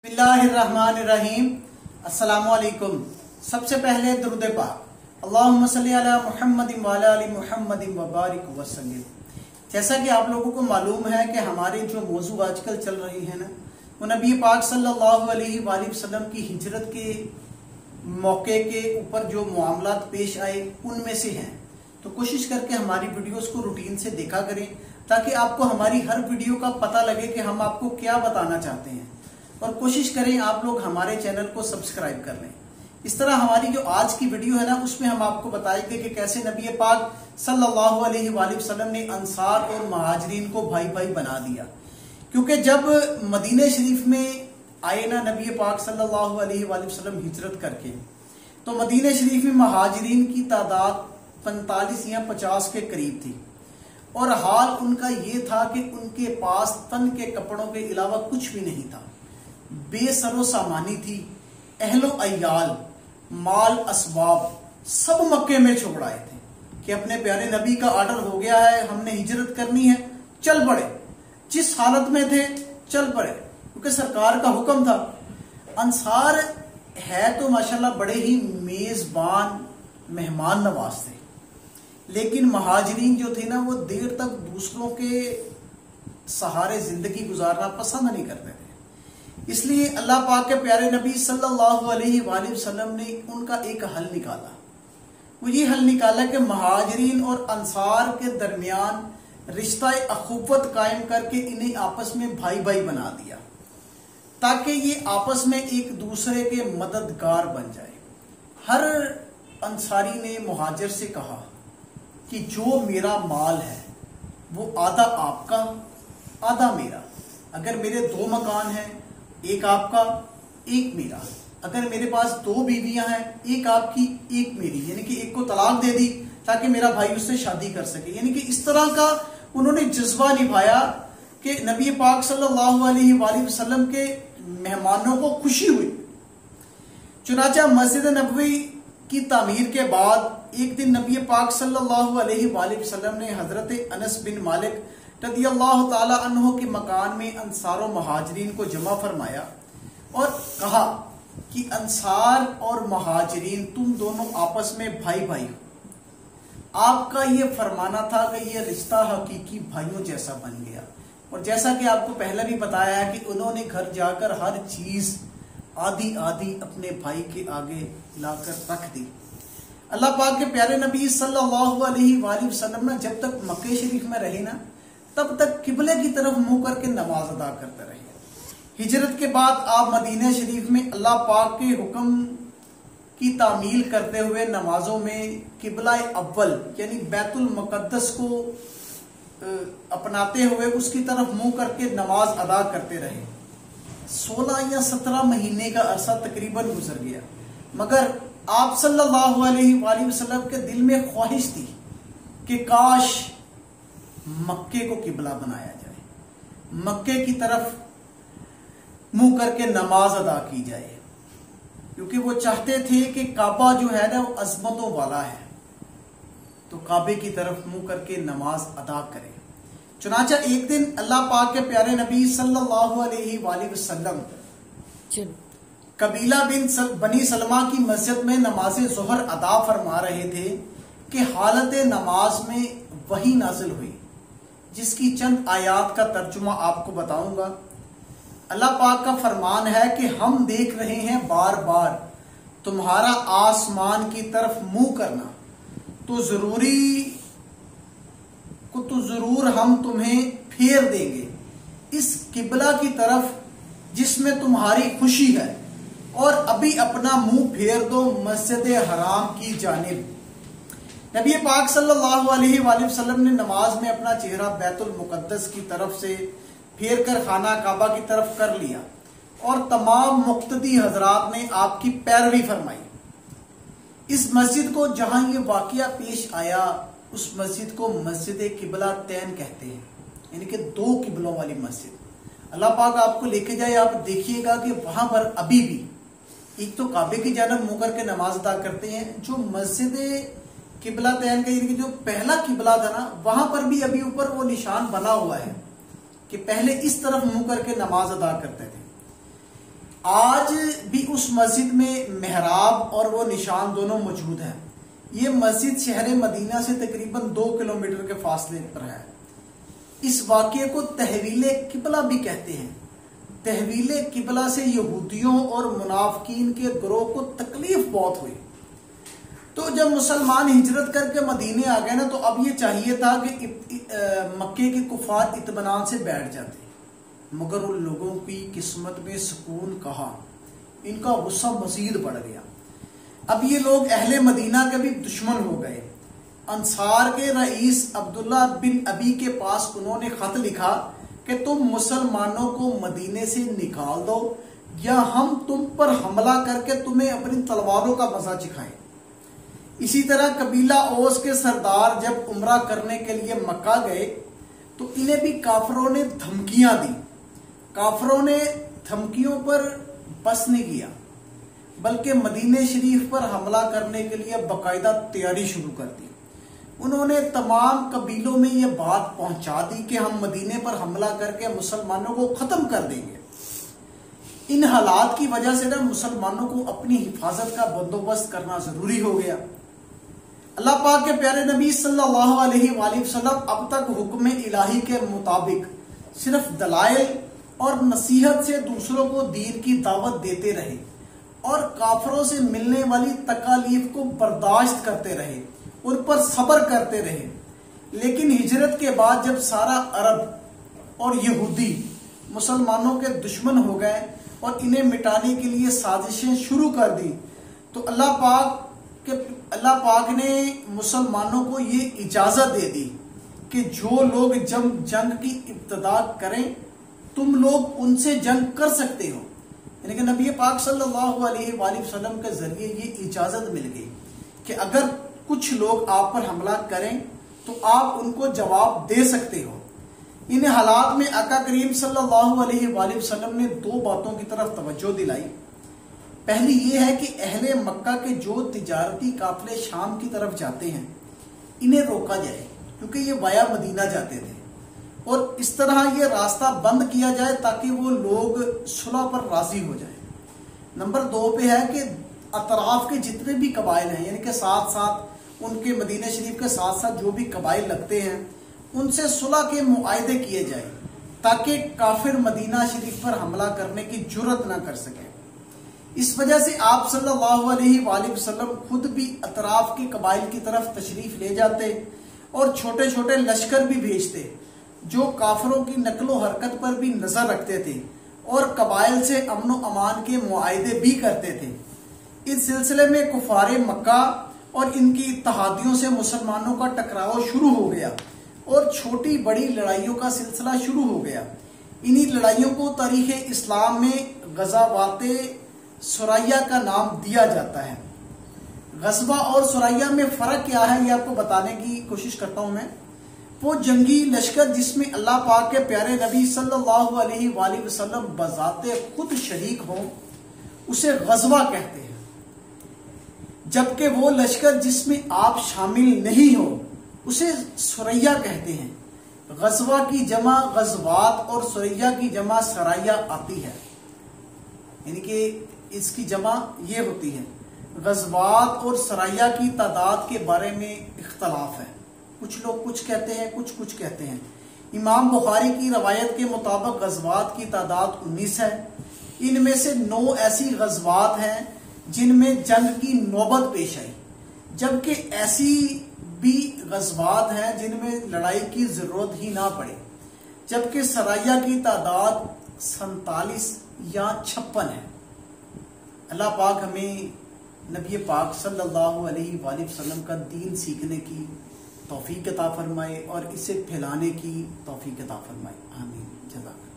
बिस्मिल्लाहिर्रहमानिर्रहीम। अस्सलामुअलैकुम। सबसे पहले दुरूद पाक अल्लाहुम्मा सल्ली अला मुहम्मदिन व अला आलि मुहम्मदिन व बारिक वसल्लिम। जैसा कि आप लोगों को मालूम है कि हमारे जो मौजू आजकल चल रही है ना, वो नबी पाक सल्लल्लाहु अलैहि वसल्लम की हिजरत के मौके के ऊपर जो मामलात पेश आए उनमें से हैं। तो कोशिश करके हमारी वीडियोस को रूटीन से देखा करें ताकि आपको हमारी हर वीडियो का पता लगे कि हम आपको क्या बताना चाहते हैं, और कोशिश करें आप लोग हमारे चैनल को सब्सक्राइब कर लें। इस तरह हमारी जो आज की वीडियो है ना, उसमें हम आपको बताएंगे कि कैसे नबी पाक सल्लल्लाहु अलैहि वसल्लम ने अंसार और महाजरीन को भाई भाई बना दिया। क्योंकि जब मदीने शरीफ में आए ना नबी पाक सल्लल्लाहु अलैहि वसल्लम हिजरत करके, तो मदीने शरीफ में महाजरीन की तादाद 45 या 50 के करीब थी, और हाल उनका ये था कि उनके पास तन के कपड़ों के अलावा कुछ भी नहीं था। बेसरो सामानी थी, अहलो अय्याल, माल असबाब सब मक्के में छोड़ आए थे कि अपने प्यारे नबी का ऑर्डर हो गया है, हमने हिजरत करनी है, चल पड़े। जिस हालत में थे चल पड़े, क्योंकि सरकार का हुक्म था। अंसार है तो माशाल्लाह बड़े ही मेजबान मेहमान नवाज थे, लेकिन महाजरीन जो थे ना, वो देर तक दूसरों के सहारे जिंदगी गुजारना पसंद नहीं करते थे। इसलिए अल्लाह पाक के प्यारे नबी सल्लल्लाहु अलैहि वसल्लम ने उनका एक हल निकाला। वो ये हल निकाला कि महाजरीन और अंसार के दरमियान रिश्ता अखुवत कायम करके इन्हें आपस में भाई भाई बना दिया, ताकि ये आपस में एक दूसरे के मददगार बन जाए। हर अंसारी ने मुहाजिर से कहा कि जो मेरा माल है वो आधा आपका आधा मेरा। अगर मेरे 2 मकान हैं, एक आपका एक मेरा। अगर मेरे पास 2 बीवियां हैं, एक आपकी एक मेरी, यानी कि एक को तलाक दे दी ताकि मेरा भाई उससे शादी कर सके। यानी कि इस तरह का उन्होंने जज्बा निभाया कि नबी पाक सल्लल्लाहु अलैहि वसल्लम के मेहमानों को खुशी हुई। चुनाचा मस्जिद नबवी की तामीर के बाद एक दिन नबी पाक सल्लल्लाहु अलैहि वसल्लम ने हजरत अनस बिन मालिक रदियल्लाहु ताला अन्हु के मकान में अंसार और महाजरीन को जमा फरमाया और कहा कि अंसार और महाजरीन तुम दोनों आपस में भाई भाई हो। आपका ये फरमाना था कि ये रिश्ता हकीकी भाइयों जैसा बन गया। और जैसा कि आपको पहले भी बताया है कि उन्होंने घर जाकर हर चीज आधी आधी अपने भाई के आगे लाकर रख दी। अल्लाह पाक के प्यारे नबी सल्लल्लाहु अलैहि वसल्लम जब तक मक्के शरीफ में रहे ना, तब तक किबले की तरफ मुंह करके नमाज अदा करते रहे। हिजरत के बाद आप मदीना शरीफ में अल्लाह पाक के हुक्म की तामील करते हुए नमाजों में किबला अव्वल यानी बैतुल मुकद्दस को अपनाते हुए उसकी तरफ मुंह करके नमाज अदा करते रहे। 16 या 17 महीने का अरसा तकरीबन गुजर गया, मगर आप सल्लल्लाहु अलैहि वसल्लम के दिल में ख्वाहिश थी कि काश मक्के को किबला बनाया जाए, मक्के की तरफ मुंह करके नमाज अदा की जाए, क्योंकि वो चाहते थे कि काबा जो है ना वो अजमतों वाला है, तो काबे की तरफ मुंह करके नमाज अदा करें। चुनाचा एक दिन अल्लाह पाक के प्यारे नबी सल्लल्लाहु अलैहि वसल्लम कबीला बनी सलमा की मस्जिद में नमाज ज़ोहर अदा फरमा रहे थे कि हालत नमाज में वही नाजिल हुई, जिसकी चंद आयात का तर्जुमा आपको बताऊंगा। अल्लाह पाक का फरमान है कि हम देख रहे हैं बार बार तुम्हारा आसमान की तरफ मुंह करना, तो जरूर हम तुम्हें फेर देंगे इस किबला की तरफ जिसमें तुम्हारी खुशी है, और अभी अपना मुंह फेर दो मस्जिद हराम की जानिब। नबी पाक सल्लल्लाहु अलैहि वसल्लम ने नमाज में अपना चेहरा बैतुल मुकद्दस की तरफ से फेर कर खाना काबा की तरफ कर लिया, और तमाम मुक्तदी हजरात ने आपकी पैरवी फरमाई। इस मस्जिद को जहां ये वाकया पेश आया, उस मस्जिद को मस्जिद किबला तैन कहते हैं, यानी कि 2 किबलों वाली मस्जिद। अल्लाह पाक आपको लेके जाए, आप देखिएगा कि वहां पर अभी भी एक तो काबे की जानब मुंह करके नमाज अदा करते हैं, जो मस्जिद किबला तैन का जो पहला किबला था ना, वहां पर भी अभी ऊपर वो निशान बना हुआ है कि पहले इस तरफ मुंह करके नमाज अदा करते थे। آج بھی اس مسجد میں محراب اور وہ نشان دونوں موجود ہیں۔ یہ مسجد شہر مدینہ سے تقریباً 2 کلومیٹر کے فاصلے پر ہے۔ اس واقعے کو تحویل قبلہ بھی کہتے ہیں۔ تحویل قبلہ سے یہودیوں اور منافقین کے گروہ کو تکلیف بہت ہوئی، تو جب مسلمان ہجرت کر کے مدینے آ گئے نا، تو اب یہ چاہیے تھا کہ مکے کے کفار اطمینان سے بیٹھ جاتے، مگر ان لوگوں کی قسمت میں سکون کہا، ان کا غصہ مزید بڑھ گیا۔ اب یہ لوگ اہل مدینہ کے بھی دشمن ہو گئے۔ انصار کے رئیس عبداللہ بن ابی کے پاس انہوں نے خط لکھا کہ تم مسلمانوں کو مدینے سے نکال دو یا ہم تم پر حملہ کر کے تمہیں اپنی تلواروں کا مزہ چکھائیں۔ اسی طرح قبیلہ اوس کے سردار جب عمرہ کرنے کے لیے مکہ گئے تو انہیں بھی کافروں نے دھمکیاں دی۔ کافروں نے دھمکیوں پر بس نہیں کیا، بلکہ مدینہ شریف پر حملہ کرنے کے لیے باقاعدہ تیاری شروع کر دی۔ انہوں نے تمام قبیلوں میں یہ بات پہنچا دی کہ ہم مدینے پر حملہ کر کے مسلمانوں کو ختم کر دیں گے۔ ان حالات کی وجہ سے مسلمانوں کو اپنی حفاظت کا بندوبست کرنا ضروری ہو گیا۔ اللہ پاک کے پیارے نبی صلی اللہ علیہ وآلہ وسلم اب تک حکم الہی کے مطابق صرف دلائل اور نصیحت سے دوسروں کو دین کی دعوت دیتے رہے اور کافروں سے ملنے والی تکالیف کو برداشت کرتے رہے، ان پر صبر کرتے رہے۔ لیکن ہجرت کے بعد جب سارا عرب اور یہودی مسلمانوں کے دشمن ہو گئے اور انہیں مٹانے کے لیے سازشیں شروع کر دی، تو اللہ پاک نے مسلمانوں کو یہ اجازت دے دی کہ جو لوگ جنگ کی ابتدا کریں تم لوگ ان سے جنگ کر سکتے ہو۔ یعنی کہ نبی پاک صلی اللہ علیہ وآلہ وسلم کے ذریعے یہ اجازت مل گئی کہ اگر کچھ لوگ آپ پر حملہ کریں تو آپ ان کو جواب دے سکتے ہو۔ ان حالات میں آقا کریم صلی اللہ علیہ وآلہ وسلم نے 2 باتوں کی طرف توجہ دلائی۔ پہلی یہ ہے کہ اہل مکہ کے جو تجارتی قافلے شام کی طرف جاتے ہیں انہیں روکا جائے، کیونکہ یہ وایا مدینہ جاتے تھے، اور اس طرح یہ راستہ بند کیا جائے تاکہ وہ لوگ صلح پر راضی ہو جائیں۔ نمبر 2 پہ ہے کہ اطراف کے جتنے بھی قبائل ہیں، یعنی کہ ساتھ ساتھ ان کے مدینہ شریف کے ساتھ ساتھ جو بھی قبائل لگتے ہیں ان سے صلح کے معاہدے کیے جائیں تاکہ کافر مدینہ شریف پر حملہ کرنے کی جرأت نہ کر سکیں۔ اس وجہ سے آپ صلی اللہ علیہ وآلہ وسلم خود بھی اطراف کے قبائل کی طرف تشریف لے جاتے اور چھوٹے چھوٹے لشکر بھی بھیجتے جو کافروں کی نقل و حرکت پر بھی نظر رکھتے تھے اور قبائل سے امن و امان کے معاہدے بھی کرتے تھے۔ اس سلسلے میں کفار مکہ اور ان کی اتحادیوں سے مسلمانوں کا ٹکراؤ شروع ہو گیا اور چھوٹی بڑی لڑائیوں کا سلسلہ شروع ہو گیا۔ انہی لڑائیوں کو تاریخ اسلام میں غزوات سریہ کا نام دیا جاتا ہے۔ غزوہ اور سریہ میں فرق کیا ہے یہ آپ کو بتانے کی کوشش کرتا ہوں میں۔ وہ جنگی لشکر جس میں اللہ پاک کے پیارے نبی صلی اللہ علیہ وآلہ وسلم بذات خود شریک ہوں اسے غزوہ کہتے ہیں، جبکہ وہ لشکر جس میں آپ شامل نہیں ہو اسے سریہ کہتے ہیں۔ غزوہ کی جمع غزوات اور سریہ کی جمع سرایہ آتی ہے، یعنی کہ اس کی جمع یہ ہوتی ہے۔ غزوات اور سرایہ کی تعداد کے بارے میں اختلاف ہے، کچھ لوگ کچھ کہتے ہیں، کچھ کہتے ہیں۔ امام بخاری کی روایت کے مطابق غزوات کی تعداد 19 ہے۔ ان میں سے 9 ایسی غزوات ہیں جن میں جنگ کی نوبت پیش آئی، جبکہ ایسی بھی غزوات ہیں جن میں لڑائی کی ضرورت ہی نہ پڑے، جبکہ سرایہ کی تعداد 47 یا 56 ہے۔ اللہ پاک ہمیں نبی پاک صلی اللہ علیہ وآلہ وسلم کا دین سیکھنے کی توفیق عطا فرمائے اور اسے پھیلانے کی توفیق عطا فرمائے، آمین۔ جزاک اللہ۔